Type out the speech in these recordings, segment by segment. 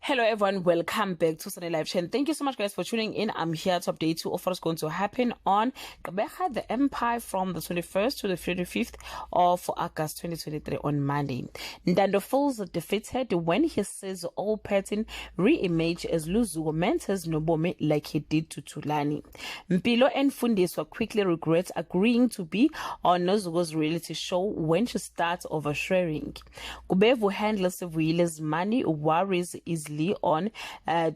Hello everyone, welcome back to Sunday Live Chain. Thank you so much guys for tuning in. I'm here to update you of what's going to happen on Gqeberha the Empire from the 21st to the 25th of August 2023 on Monday. Ndando feels defeated when he sees all pattern re-emerge as Luzugo mentors Nobome like he did to Tulani. Mpilo and Fundiswa quickly regret agreeing to be on Nozugo's reality show when she starts oversharing. Gubevhu handles Sivuyile's money worries easily on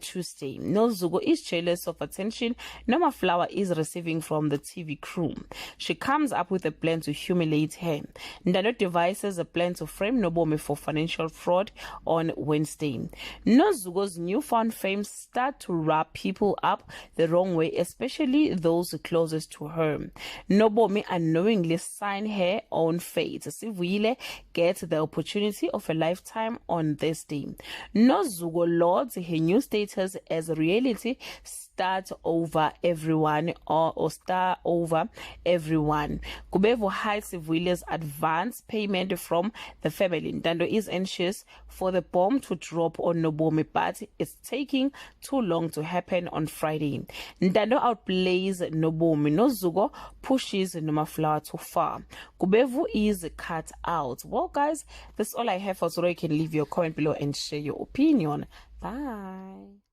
Tuesday. Nozugo is jealous of attention Noma Flower is receiving from the TV crew. She comes up with a plan to humiliate her. Ndano devises a plan to frame Nobome for financial fraud on Wednesday. Nozugo's newfound fame start to wrap people up the wrong way, especially those closest to her. Nobome unknowingly sign her own fate. Sivuyile gets the opportunity of a lifetime on this day. Nozugo lords her new status as reality start over everyone or star over everyone. Gubevhu hides Sivuyile's advance payment from the family. Ndando is anxious for the bomb to drop on Nobome, but it's taking too long to happen on Friday. Ndando outplays Nobome. Nozugo pushes Noma Flower too far. Gubevhu is cut out. Well guys, that's all I have for today. You can leave your comment below and share your opinion. Bye.